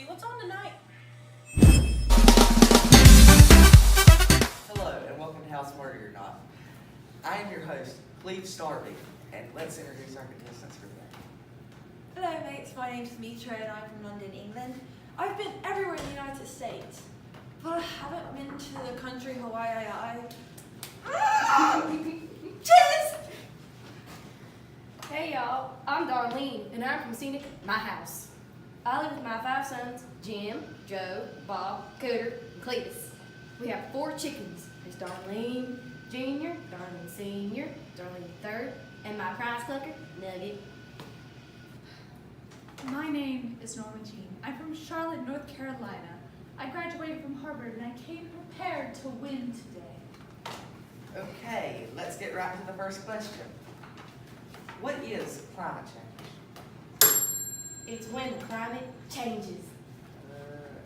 see what's on tonight. Hello, and welcome to How Smart You're Not. I am your host, Cleve Starby, and let's introduce our contestants for today. Hello mates, my name's Mitra and I'm from London, England. I've been everywhere in the United States, but I haven't been to the country Hawaii. Cheers! Hey y'all, I'm Darlene, and I'm from scenic my house. I live with my 5 sons, Jim, Joe, Bob, Cooter, and Cletus. We have 4 chickens. There's Darlene Jr., Darlene Sr., Darlene III, and my prize clucker, Nugget. My name is Norma Jean. I'm from Charlotte, North Carolina. I graduated from Harvard and I came prepared to win today. Okay, let's get right to the first question. What is climate change? It's when the climate changes.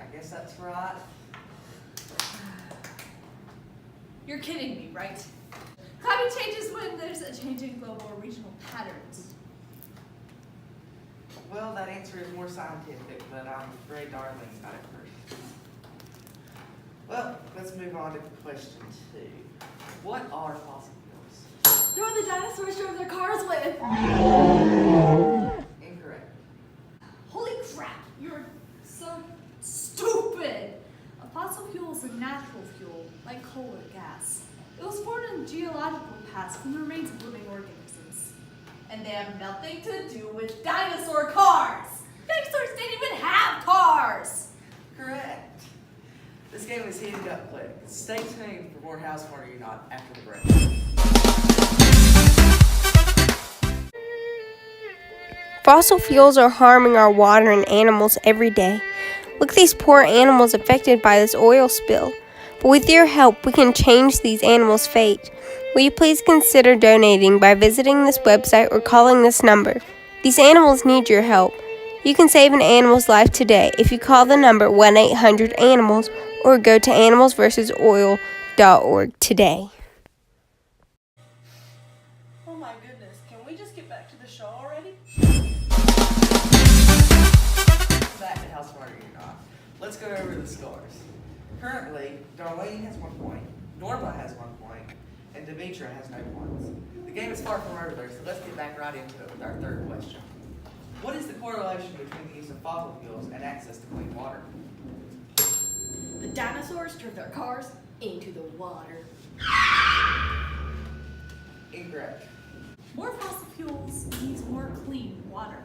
I guess that's right. You're kidding me, right? Climate change is when there's a change in global or regional patterns. Well, that answer is more scientific, but I'm afraid Darlene got it first. Well, let's move on to question 2. What are fossil fuels? They're what the dinosaurs drove their cars with. Incorrect. Holy crap, you're so stupid! A fossil fuel is a natural fuel, like coal or gas. It was formed in geological past from the remains of living organisms. And they have nothing to do with dinosaur cars! Dinosaurs didn't even have cars! Correct. This game is heating up quick. Stay tuned for more How Smart Are You Not after the break. Fossil fuels are harming our water and animals every day. Look at these poor animals affected by this oil spill. But with your help, we can change these animals' fate. Will you please consider donating by visiting this website or calling this number? These animals need your help. You can save an animal's life today if you call the number 1-800-ANIMALS or go to animalsversusoil.org today. Oh my goodness, can we just get back to the show already? Welcome back to How Smart Are You Not. Let's go over the scores. Currently, Darlene has 1 point, Norma has 1 point, and Demetra has no points. The game is far from over there, so let's get back right into it with our third question. What is the correlation between the use of fossil fuels and access to clean water? The dinosaurs drove their cars into the water. Incorrect. More fossil fuels means more clean water.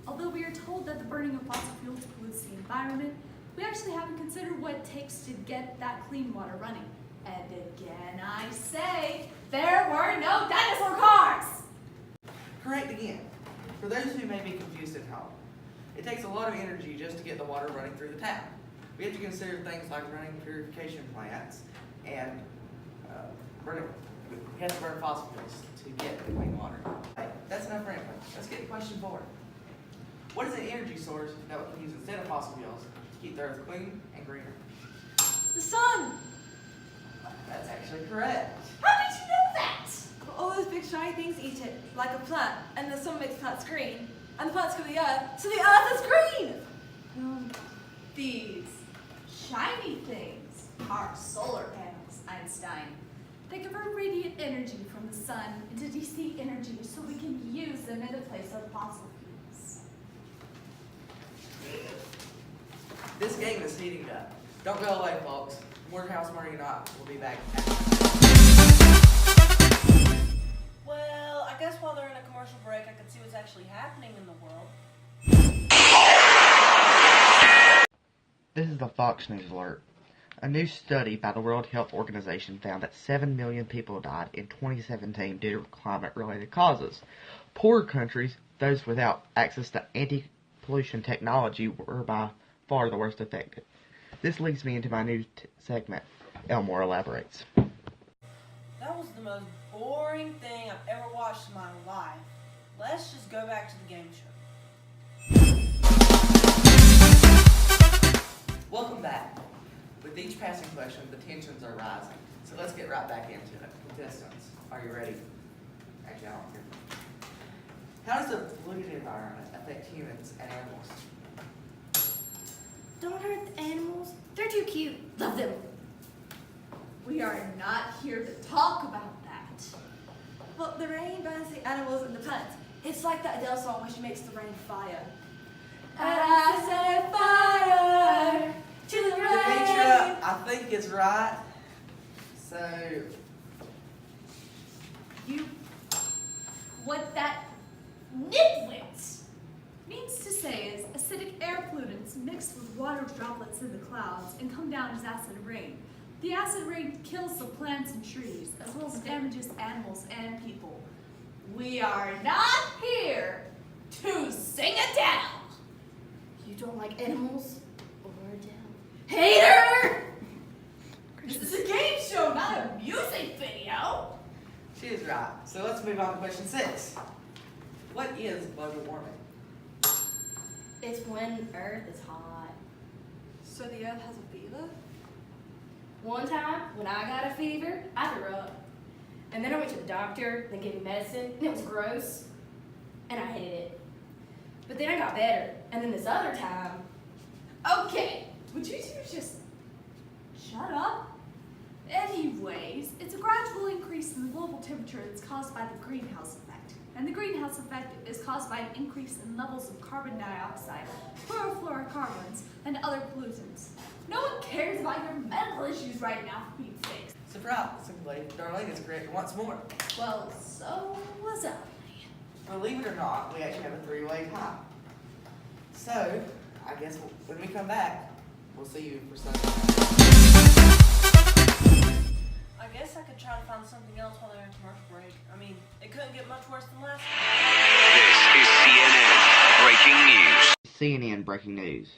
Although we are told that the burning of fossil fuels pollutes the environment, we actually haven't considered what it takes to get that clean water running. And again, I say, there were no dinosaur cars! Correct again. For those who may be confused at home, it takes a lot of energy just to get the water running through the tap. We have to consider things like running purification plants and we have to burn fossil fuels to get the clean water. Hey, that's enough rambling. Let's get to question 4. What is an energy source that we can use instead of fossil fuels to keep the earth clean and greener? The sun! That's actually correct. How did you know that? All those big shiny things eat it, like a plant, and the sun makes plants green, and the plants go to the earth, so the earth is green! These shiny things are solar panels, Einstein. They convert radiant energy from the sun into DC energy so we can use them in the place of fossil fuels. This game is heating up. Don't go away, folks. More How Smart Are You Not? We'll be back. Well, I guess while they're in a commercial break, I can see what's actually happening in the world. This is the Fox News alert. A new study by the World Health Organization found that 7 million people died in 2017 due to climate-related causes. Poorer countries, those without access to anti-pollution technology, were by far the worst affected. This leads me into my new segment. Elmore elaborates. That was the most boring thing I've ever watched in my life. Let's just go back to the game show. Welcome back. With each passing question, the tensions are rising. So let's get right back into it. Contestants, are you ready? Actually, I don't hear. How does the polluted environment affect humans and animals? Don't hurt the animals. They're too cute. Love them. We are not here to talk about that. Well, the rain burns the animals and the plants. It's like that Adele song where she makes the rain fire. I set fire to the rain. Demetra, I think is right. So, What that nitwit means to say is acidic air pollutants mixed with water droplets in the clouds and come down as acid rain. The acid rain kills the plants and trees, as well as damages animals and people. We are not here to sing it down. You don't like animals or Adele? Hater! This is a game show, not a music video. she is right. So let's move on to question 6. What is global warming? It's when Earth is hot. So the earth has a fever? One time, when I got a fever, I threw up. And then I went to the doctor, they gave me medicine, and it was gross. And I hated it. But then I got better. And then this other time, Okay, would you two just shut up? Anyways, it's a gradual increase in the global temperature that's caused by the greenhouse effect. And the greenhouse effect is caused by an increase in levels of carbon dioxide, chlorofluorocarbons, and other pollutants. No one cares about your medical issues right now for being fixed. Surprisingly, Darlene is correct once more. Well, so was I. Believe it or not, we actually have a 3-way tie. So, I guess when we come back, we'll see you for Sunday. I guess I could try to find something else while they're in commercial break. I mean, it couldn't get much worse than last CNN time. breaking news.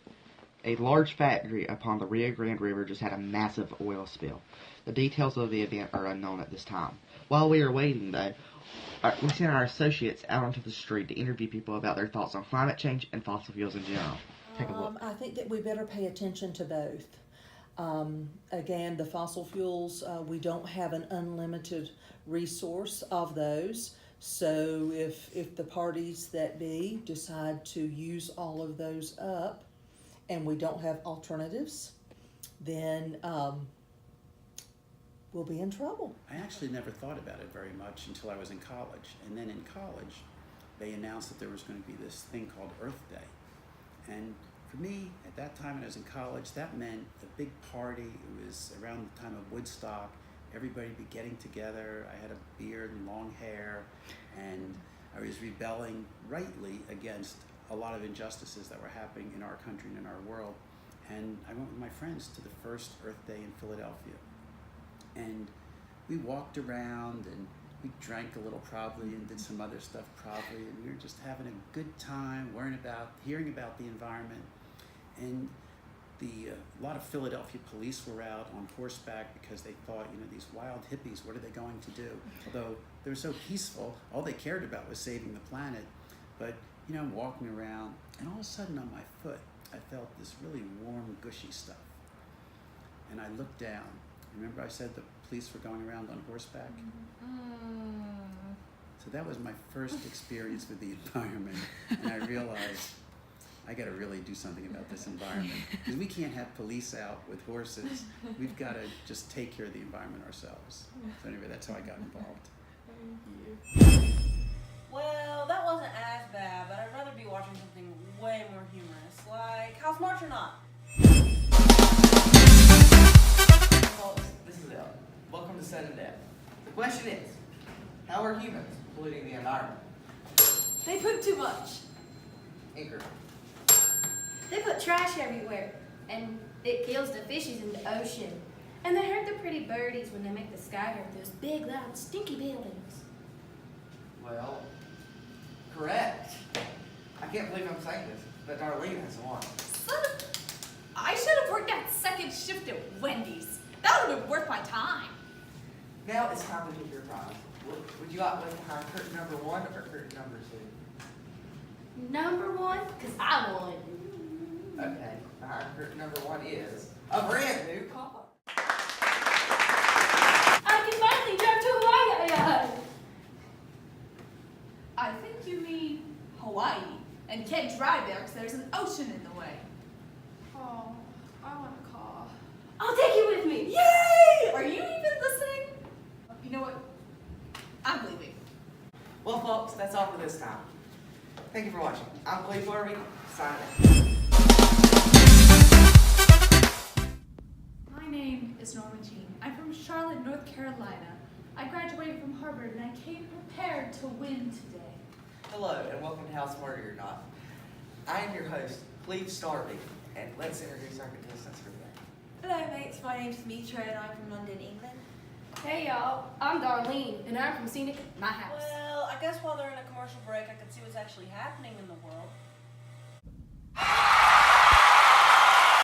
A large factory upon the Rio Grande River just had a massive oil spill. The details of the event are unknown at this time. While we are waiting, though, we sent our associates out onto the street to interview people about their thoughts on climate change and fossil fuels in general. Take a look. I think that we better pay attention to both. Again, the fossil fuels, we don't have an unlimited resource of those. So if the parties that be decide to use all of those up and we don't have alternatives, then we'll be in trouble. I actually never thought about it very much until I was in college. And then in college, they announced that there was going to be this thing called Earth Day. And for me, at that time when I was in college, that meant a big party. It was around the time of Woodstock. Everybody would be getting together. I had a beard and long hair, and I was rebelling rightly against a lot of injustices that were happening in our country and in our world. And I went with my friends to the first Earth Day in Philadelphia. And we walked around and we drank a little probably and did some other stuff probably, and we were just having a good time, hearing about the environment. And a lot of Philadelphia police were out on horseback because they thought, these wild hippies, what are they going to do? Although they were so peaceful, all they cared about was saving the planet. But, I'm walking around, and all of a sudden on my foot, I felt this really warm, gushy stuff. And I looked down. Remember I said the police were going around on horseback? So that was my first experience with the environment, and I realized I got to really do something about this environment, because we can't have police out with horses. We've got to just take care of the environment ourselves. So anyway, that's how I got involved. Well, that wasn't as bad, but I'd rather be watching something way more humorous, like House March or Not. Folks, this is Elle. Welcome to Sudden Death. The question is, how are humans polluting the environment? They poop too much. Incorrect. they put trash everywhere, and it kills the fishes in the ocean. And they hurt the pretty birdies when they make the sky hurt those big, loud, stinky buildings. Well, correct. I can't believe I'm saying this, but Darlene has won. I should have worked that second shift at Wendy's. That would have worth my time. Now it's time to pick your prize. Would you like to hire curtain number 1 or curtain number 2? Number 1, because I won. Okay, curtain number 1 is a brand new car. I can finally drive to Hawaii. I think you mean Hawaii, and can't drive there because there's an ocean in the way. Oh, I want to call. I'll take you with me. Yay! Are you even listening? You know what? I'm leaving. Well, folks, that's all for this time. Thank you for watching. I'm Cleve Harvey, signing off. My name is Norma Jean. I'm from Charlotte, North Carolina. I graduated from Harvard and I came prepared to win today. Hello, and welcome to How Smart You're Not. I am your host, Cleve Starvey, and let's introduce our contestants for today. Hello, mates. My name's Mitra, and I'm from London, England. Hey y'all, I'm Darlene, and I'm from scenic my house. Well, I guess while they're in a commercial break, I can see what's actually happening in the world.